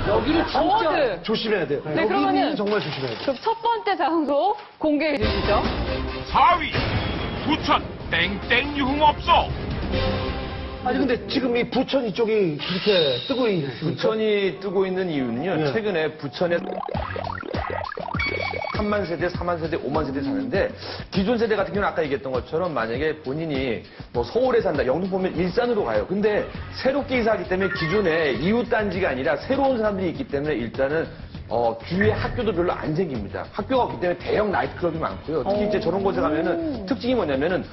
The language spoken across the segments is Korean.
여기를 진짜 조심해야 돼요. 네, 그러면은 정말 조심해야 돼요. 그럼 첫 번째 장소 공개해 주시죠. 4위 부천 땡땡 유흥업소. 아니 근데 지금 이 부천 이쪽이 그렇게 뜨고 있는 부천이 뜨고 있는 이유는요. 네. 최근에 부천에 3만 세대, 4만 세대, 5만 세대 사는데 기존 세대 같은 경우는 아까 얘기했던 것처럼 만약에 본인이 뭐 서울에 산다, 영등 보면 일산으로 가요. 근데 새롭게 이사하기 때문에 기존에 이웃 단지가 아니라 새로운 사람들이 있기 때문에 일단은 주위에 학교도 별로 안 생깁니다. 학교가 없기 때문에 대형 나이트클럽이 많고요. 특히 이제 저런 곳에 가면은 특징이 뭐냐면은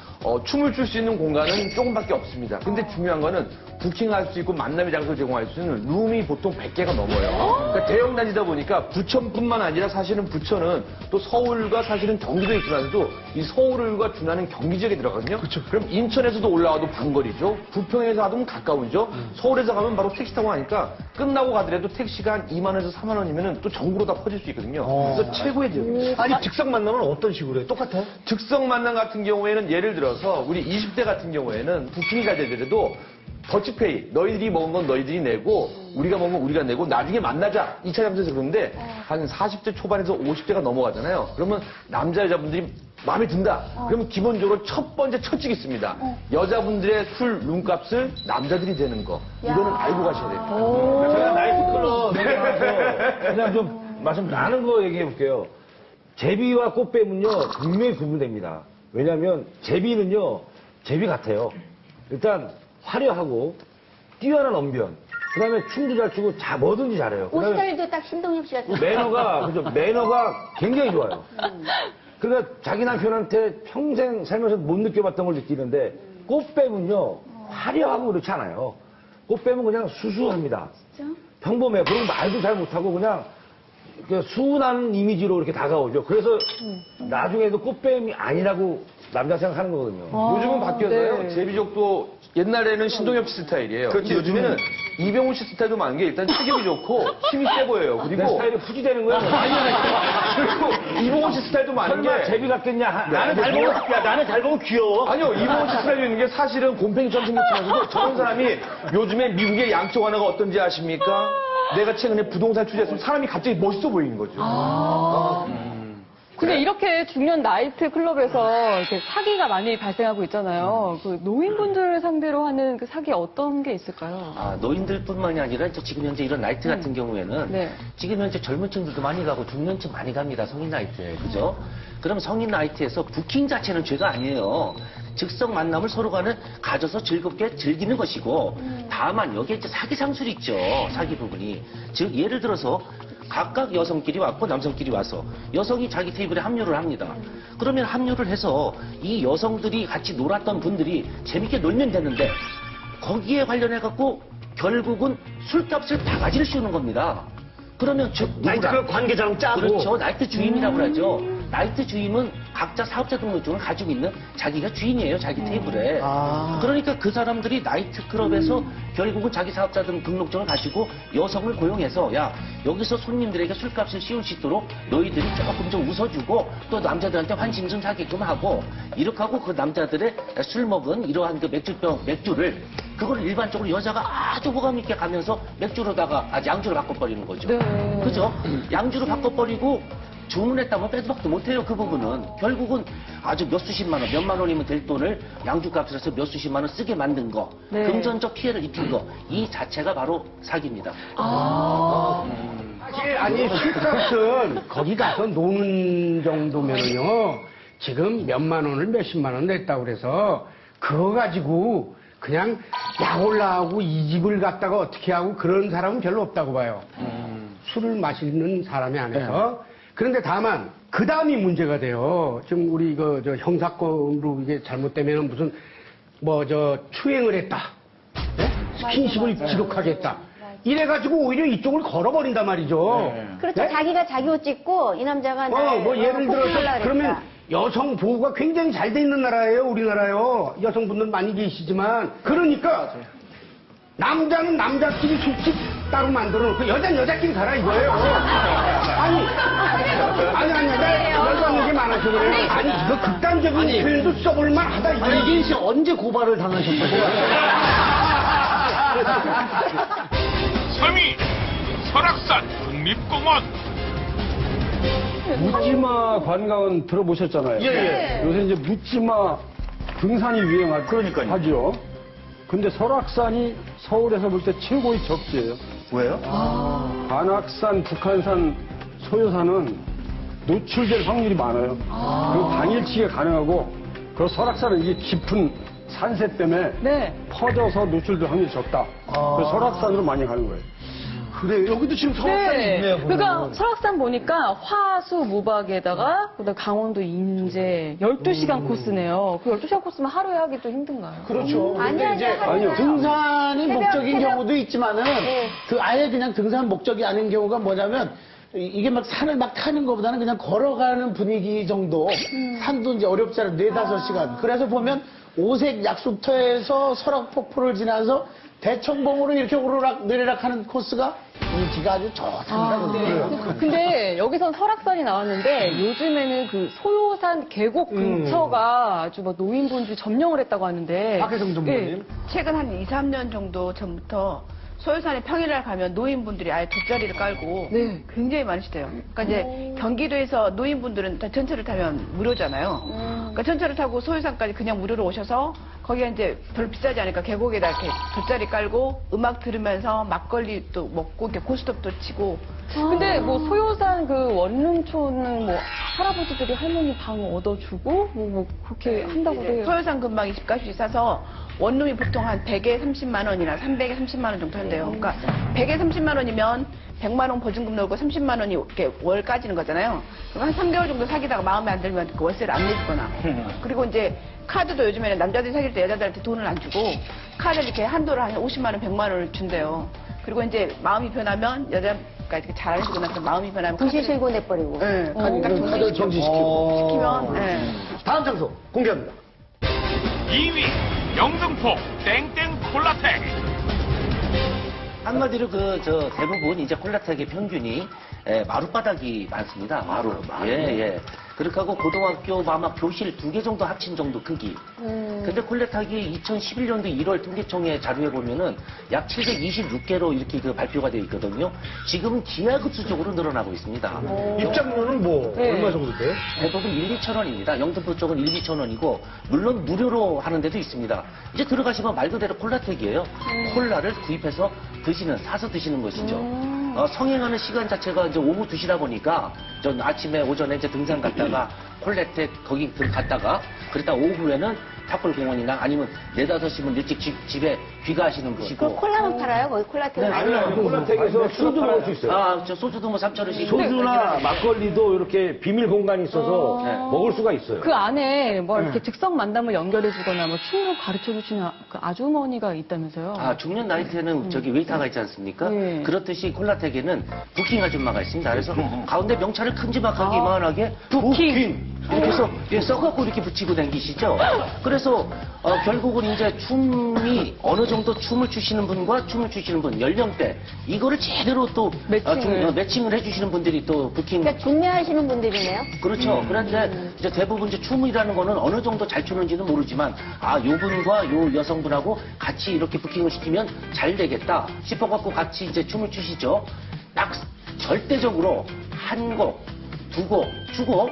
춤을 출 수 있는 공간은 조금밖에 없습니다. 근데 중요한 거는 부킹할 수 있고 만남의 장소를 제공할 수 있는 룸이 보통 100개가 넘어요. 그러니까 대형 단지다 보니까 부천뿐만 아니라 사실은 부천은 또 서울과 사실은 경기도에 있으면서도 이 서울과 준하는 경기 지역에 들어가거든요. 그쵸. 그럼 인천에서도 올라와도 반거리죠. 부평에서 가도 가까우죠. 서울에서 가면 바로 택시 타고 가니까 끝나고 가더라도 택시가 한 2만 원에서 3만 원이면은 또 전국으로 다 퍼질 수 있거든요. 그래서 최고의 지역. 아니 즉석 만남은 어떤 식으로 해요? 똑같아요? 즉석 만남 같은 경우에는 예를 들어서 우리 20대 같은 경우에는 부킹이 잘 되더라도 더치페이, 너희들이 먹은 건 너희들이 내고 우리가 먹은 건 우리가 내고 나중에 만나자 2차 장소에서 그러는데 한 40대 초반에서 50대가 넘어가잖아요. 그러면 남자 여자분들이 마음에 든다. 그러면 기본적으로 첫 번째 첫칙이 있습니다. 여자분들의 술 룸값을 남자들이 되는 거. 이거는 알고 가셔야 돼요. 제가 나이트클럽 얘기하면서 그냥 좀 말씀 나는 거 얘기해 볼게요. 제비와 꽃뱀은요 분명히 구분됩니다. 왜냐하면 제비는요 제비 같아요. 일단 화려하고 뛰어난 언변. 그다음에 춤도 잘 추고 뭐든지 잘해요. 옷 스타일도 딱 신동엽 씨 같은. 매너가 굉장히 좋아요. 그러니까 자기 남편한테 평생 살면서 못 느껴봤던 걸 느끼는데 꽃뱀은요 화려하고 그렇지 않아요. 꽃뱀은 그냥 수수합니다. 진짜? 평범해요. 그리고 말도 잘 못하고 그냥 순한 이미지로 이렇게 다가오죠. 그래서 나중에도 꽃뱀이 아니라고 남자 생각하는 거거든요. 요즘은 바뀌어서요. 네. 제비족도 옛날에는 신동엽 씨 스타일이에요. 그렇지, 요즘에는 이병훈 씨 스타일도 많은 게 일단 체격이 좋고 힘이 세 보여요. 내 그리고 스타일이 후지되는 거야. 그리고 이병헌 씨 스타일도 많은 설마 게 제비 같겠냐? 나는 잘 보면, 야, 나는 잘 보면 귀여워. 아니요, 이병헌 씨 스타일이 있는 게 사실은 곰팽이처럼 생겼지만서도 저런 사람이 요즘에 미국의 양쪽 하나가 어떤지 아십니까? 내가 최근에 부동산 투자했으면 사람이 갑자기 멋있어 보이는 거죠. 근데 이렇게 중년 나이트 클럽에서 이렇게 사기가 많이 발생하고 있잖아요. 그 노인분들을 상대로 하는 그 사기 어떤 게 있을까요? 노인들뿐만이 아니라 지금 현재 이런 나이트 같은 경우에는 네. 지금 현재 젊은 층들도 많이 가고 중년층 많이 갑니다. 성인 나이트에. 그죠? 그럼 성인 나이트에서 부킹 자체는 죄가 아니에요. 즉석 만남을 서로 간에 가져서 즐겁게 즐기는 것이고 다만 여기에 이제 사기 상술이 있죠. 사기 부분이. 즉 예를 들어서 각각 여성끼리 왔고 남성끼리 와서 여성이 자기 테이블에 합류를 합니다. 그러면 합류를 해서 이 여성들이 같이 놀았던 분들이 재밌게 놀면 되는데 거기에 관련해 갖고 결국은 술값을 다 가지를 씌우는 겁니다. 그러면 즉 나이트클럽 관계자랑 짜고. 그렇죠. 나이트 주임이라고 하죠. 나이트 주임은 각자 사업자 등록증을 가지고 있는 자기가 주인이에요. 자기 테이블에. 그러니까 그 사람들이 나이트클럽에서 결국은 자기 사업자 등록증을 가지고 여성을 고용해서 야 여기서 손님들에게 술값을 씌울 수 있도록 너희들이 조금 좀 웃어주고 또 남자들한테 환심 좀 사게끔 하고 이렇게 하고 그 남자들의 술 먹은 이러한 그 맥주를 그걸 일반적으로 여자가 아주 호감 있게 가면서 맥주로다가 양주로 바꿔버리는 거죠. 네. 그죠? 양주로 바꿔버리고 주문했다면 빼도 박도 못해요. 그 부분은. 결국은 아주 몇 수십만 원, 몇만 원이면 될 돈을 양주값을 해서 몇 수십만 원 쓰게 만든 거. 네. 금전적 피해를 입힌 거. 이 자체가 바로 사기입니다. 사실 아니 술값은 거기 가서 노는 정도면요 지금 몇만 원을 몇십만 원 냈다고 그래서 그거 가지고 그냥 약 올라하고 이 집을 갖다가 어떻게 하고 그런 사람은 별로 없다고 봐요. 술을 마시는 사람이 안에서. 그런데 다만 그 다음이 문제가 돼요. 지금 우리 저 형사건으로 이게 잘못되면 무슨 추행을 했다, 네? 스킨십을 지독하게 했다. 이래가지고 오히려 이쪽을 걸어버린단 말이죠. 그렇죠. 네? 자기가 자기 옷 찍고 이 남자가 예를 들어서 그러면 여성 보호가 굉장히 잘 돼 있는 나라예요, 우리나라요. 여성분들 많이 계시지만 그러니까 남자는 남자끼리 술집 따로 만들어 놓고 여자는 여자끼리 살아 이거예요. 아니, 내가 열받는 게 많아서 그래요. 아니, 이거 극단적인 표현도 써볼 만하다 이거. 아니, 이긴 씨 언제 고발을 당하셨다고요? 3위 설악산 국립공원. 묻지마 관광은 들어보셨잖아요. 예. 요새 이제 묻지마 등산이 유행하죠. 그러니까요. 근데 설악산이 서울에서 볼 때 최고의 적지예요. 왜요? 관악산, 북한산, 소요산은 노출될 확률이 많아요. 그리고 당일치기 가능하고, 그 설악산은 이게 깊은 산세 때문에 네. 퍼져서 노출될 확률이 적다. 그래서 설악산으로 많이 가는 거예요. 그래요. 여기도 지금 설악산이 있네요. 보면. 그러니까 설악산 보니까 화수 무박에다가 그다음 강원도 인제 12시간 코스네요. 그 12시간 코스면 하루에 하기 좀 힘든가요? 그렇죠. 아니야, 근데 이제 아니야. 등산이 목적인 새벽. 경우도 있지만은 네. 그 아예 그냥 등산 목적이 아닌 경우가 뭐냐면 이게 막 산을 막 타는 것보다는 그냥 걸어가는 분위기 정도. 산도 이제 어렵잖아요. 4-5시간. 그래서 보면 오색 약수터에서 설악폭포를 지나서 대청봉으로 이렇게 오르락 내리락 하는 코스가 인기가 아주 좋답니다. 그래요. 근데 여기선 설악산이 나왔는데 요즘에는 그 소요산 계곡 근처가 아주 막 노인분들이 점령을 했다고 하는데. 박혜성 전무님. 예. 최근 한 2, 3년 정도 전부터 소요산에 평일날 가면 노인분들이 아예 돗자리를 깔고 네. 굉장히 많으시대요. 그러니까 이제 경기도에서 노인분들은 다 전철을 타면 무료잖아요. 그러니까 전철을 타고 소요산까지 그냥 무료로 오셔서 거기가 이제 별로 비싸지 않으니까 계곡에다 이렇게 돗자리 깔고 음악 들으면서 막걸리 또 먹고 이렇게 고스톱도 치고. 근데 뭐 소요산 그 원룸촌은 뭐 할아버지들이 할머니 방 얻어주고 뭐 그렇게 한다고 해요. 소요산 근방이 집값이 싸서 원룸이 보통 한 100에 30만 원이나 300에 30만 원 정도 한대요. 그러니까 100에 30만 원이면 100만 원 보증금 넣고 30만 원이 이렇게 월 까지는 거잖아요. 그럼 한 3개월 정도 사귀다가 마음에 안 들면 그 월세를 안 내주거나. 그리고 이제 카드도 요즘에는 남자들이 사귈 때 여자들한테 돈을 안 주고 카드를 이렇게 한도를 한 50만 원, 100만 원을 준대요. 그리고 이제 마음이 변하면 여자가 이렇게 잘 안 주거나 그래서 마음이 변하면 부시 실고 내버리고. 네, 카드 정지시키고. 시키면 네. 다음 장소 공개합니다. 2위 영등포 땡땡 콜라텍. 한마디로 대부분 이제 콜라텍의 평균이 마룻바닥이 많습니다. 마루. 예. 그렇게 하고 고등학교 아마 교실 2개 정도 합친 정도 크기. 근데 콜라텍이 2011년도 1월 통계청의 자료에 보면은 약 726개로 이렇게 그 발표가 되어 있거든요. 지금은 기하급수적으로 늘어나고 있습니다. 입장료는 뭐 네. 얼마 정도 돼요? 대부분 1, 2천 원입니다. 영등포 쪽은 1, 2천 원이고 물론 무료로 하는 데도 있습니다. 이제 들어가시면 말 그대로 콜라텍이에요. 콜라를 구입해서 사서 드시는 것이죠. 성행하는 시간 자체가 이제 오후 2시다 보니까 전 아침에 오전에 이제 등산 갔다가 콜라텍 거기 갔다가 그랬다 오후에는 탑골공원이나 아니면 4-5시면 일찍 집에 귀가하시는 그 분이고. 콜라만 팔아요? 거기 콜라텍은 네, 아니에요. 콜라텍에서 술도 먹을 수 있어요. 저 소주도 뭐 3,000원씩. 소주나 막걸리도 이렇게 비밀 공간이 있어서 먹을 수가 있어요. 그 안에 뭐 이렇게 즉석 만담을 연결해주거나 뭐 춤을 가르쳐주시는 그 아주머니가 있다면서요? 중년 나이트에는 저기 웨이터가 있지 않습니까? 네. 그렇듯이 콜라텍에는 부킹 아줌마가 있습니다. 그래서 가운데 명찰을 큼지막하게 이만하게 부킹! 이렇게 해서 써갖고 이렇게 붙이고 다니시죠. 그래서 결국은 이제 춤이 어느 정도 춤을 추시는 분과 춤을 추시는 분, 연령대 이거를 제대로 또 매칭을 해주시는 분들이 또 부킹. 그러니까 중매하시는 분들이네요. 그렇죠. 그런데 이제 대부분 이제 춤이라는 거는 어느 정도 잘 추는지는 모르지만 요 분과 요 여성분하고 같이 이렇게 부킹을 시키면 잘 되겠다 싶어갖고 같이 이제 춤을 추시죠. 딱 절대적으로 한 곡, 2곡 추고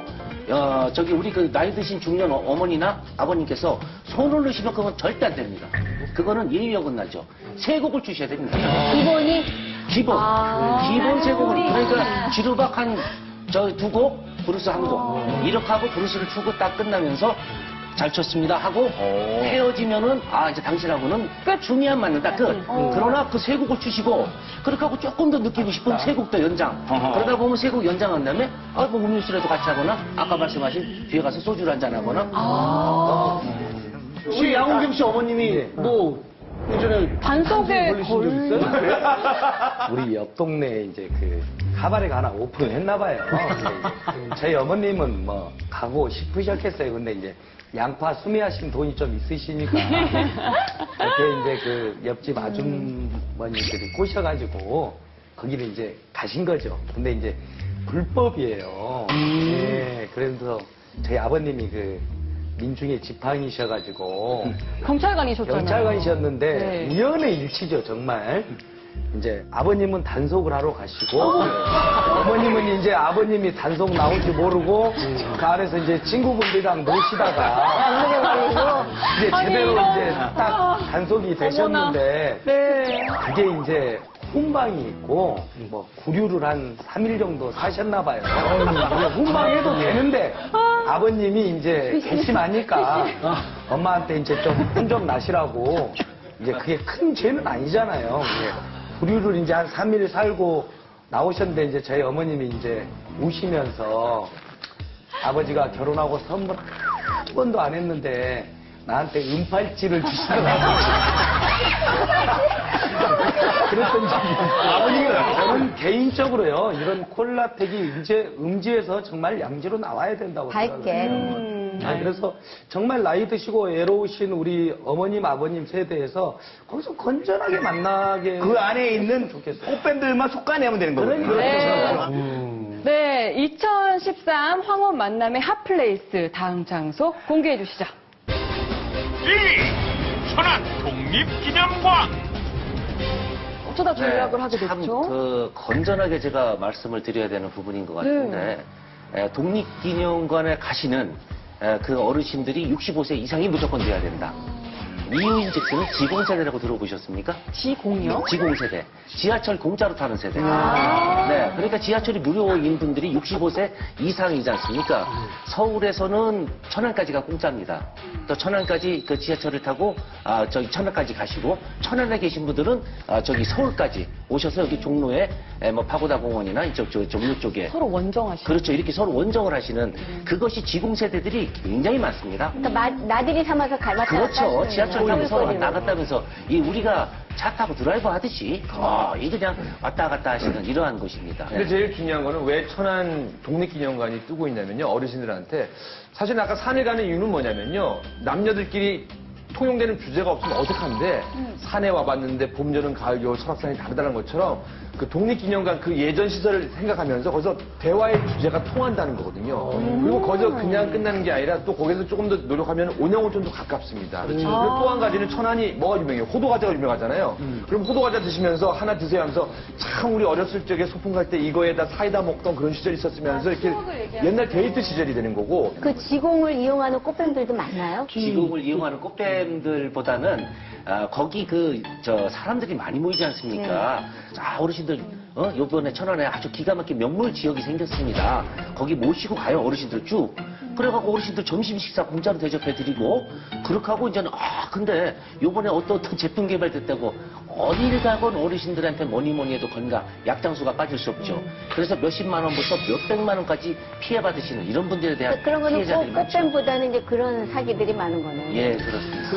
저기 우리 그 나이 드신 중년 어머니나 아버님께서 손을 넣으시면 그건 절대 안 됩니다. 그거는 예의 어긋나죠. 3곡을 추셔야 됩니다. 기본이 기본 3곡을 그러니까 지루박 한 2곡 브루스 1곡 이렇게 하고 브루스를 추고 딱 끝나면서 잘 쳤습니다 하고 헤어지면은 이제 당신하고는 춤이 안 맞는다 끝. 그러나 그 3곡을 추시고 그렇게 하고 조금 더 느끼고 싶은 3곡 더 연장. 그러다 보면 3곡 연장한 다음에 뭐 음료수라도 같이 하거나 아까 말씀하신 뒤에 가서 소주를 한잔 하거나. 우리 양홍경 씨 어머님이 뭐 예전에 반석에 걸리신 적 있어요? 우리 옆 동네에 이제 그 카바레가 하나 오픈했나 봐요. 저희 어머님은 뭐 가고 싶으셨겠어요. 근데 이제 양파 수매하신 돈이 좀 있으시니까 그때 이제 그 옆집 아주머니들이 꼬셔가지고 거기를 이제 가신 거죠. 근데 이제 불법이에요. 네, 그래서 저희 아버님이 그 민중의 지팡이셔가지고 경찰관이셨잖아요. 경찰관이셨는데 네. 우연의 일치죠 정말. 이제 아버님은 단속을 하러 가시고 어머님은 이제 아버님이 단속 나올지 모르고 그 안에서 이제 친구분들이랑 노시다가 이제 제대로 이제 딱 단속이 되셨는데 그게 이제 훈방이 있고 뭐 구류를 한 3일 정도 사셨나 봐요. 훈방해도 되는데 아버님이 이제 괘씸하니까 엄마한테 이제 좀 혼좀 나시라고 이제 그게 큰 죄는 아니잖아요. 구류를 이제 한 3일 살고 나오셨는데 이제 저희 어머님이 이제 우시면서 아버지가 결혼하고 선물 한 번도 안 했는데 나한테 은팔찌를 주시더라고요. 그랬던 적이 있어요. 저는 개인적으로요, 이런 콜라텍이 이제 음지에서 정말 양지로 나와야 된다고 생각해요. 그래서 정말 나이 드시고 애로우신 우리 어머님, 아버님 세대에서 거기서 건전하게 만나게. 그 안에 있는 좋겠어요. 꽃밴들만 속아내면 되는 거거든요. 네, 2013 황혼 만남의 핫플레이스 다음 장소 공개해 주시죠. 1위 천안 독립기념관. 어쩌다 전략을 하게 참 됐죠? 그 건전하게 제가 말씀을 드려야 되는 부분인 것 같은데 독립기념관에 가시는 그 어르신들이 65세 이상이 무조건 돼야 된다. 이유인즉슨 지공세대라고 들어보셨습니까? 지공이요? 지공세대. 지하철 공짜로 타는 세대. 네, 그러니까 지하철이 무료인 분들이 65세 이상이지 않습니까? 서울에서는 천안까지가 공짜입니다. 또 천안까지 그 지하철을 타고 저기 천안까지 가시고 천안에 계신 분들은 저기 서울까지 오셔서 여기 종로에 뭐 파고다 공원이나 이쪽 종로 쪽에 서로 원정하시죠. 그렇죠. 이렇게 서로 원정을 하시는 그것이 지공세대들이 굉장히 많습니다. 그러니까 나들이 삼아서 갈았다 그렇죠. 지하철 타고 서로 왔다 갔다 하면서 이 우리가 차 타고 드라이브 하듯이 이 그냥 왔다 갔다 하시는 이러한 곳입니다. 근데 제일 중요한 거는 왜 천안 독립기념관이 뜨고 있냐면요. 어르신들한테. 사실 아까 산에 가는 이유는 뭐냐면요. 남녀들끼리 통용되는 주제가 없으면 어색한데 산에 와봤는데 봄, 여름, 가을, 겨울, 설악산이 다르다는 것처럼 그 독립기념관 그 예전 시설을 생각하면서 거기서 대화의 주제가 통한다는 거거든요. 그리고 거기서 그냥 끝나는 게 아니라 또 거기서 조금 더 노력하면 온양온천도 가깝습니다. 그리고 또 한 가지는 천안이 뭐가 유명해요? 호두과자가 유명하잖아요. 그럼 호두과자 드시면서 하나 드세요 하면서 참 우리 어렸을 적에 소풍 갈 때 이거에다 사이다 먹던 그런 시절이 있었으면서 이렇게 옛날 데이트 시절이 되는 거고. 그 지공을 이용하는 꽃뱀들도 많나요? 지금을 이용하는 꽃뱀들보다는 거기 저 사람들이 많이 모이지 않습니까? 자, 어르신들, 요번에 천안에 아주 기가 막힌 명물 지역이 생겼습니다. 거기 모시고 가요, 어르신들 쭉. 그래갖고 어르신들 점심 식사 공짜로 대접해드리고, 그렇게 하고 이제는, 근데 요번에 어떤 제품 개발됐다고 어딜 가건 어르신들한테 뭐니 해도 건강, 약장수가 빠질 수 없죠. 그래서 몇십만 원부터 몇백만 원까지 피해받으시는 이런 분들에 대한 그런 거는 피해자들이 많죠. 꽃뱀보다는 이제 그런 사기들이 많은 거네요. 예, 그렇습니다.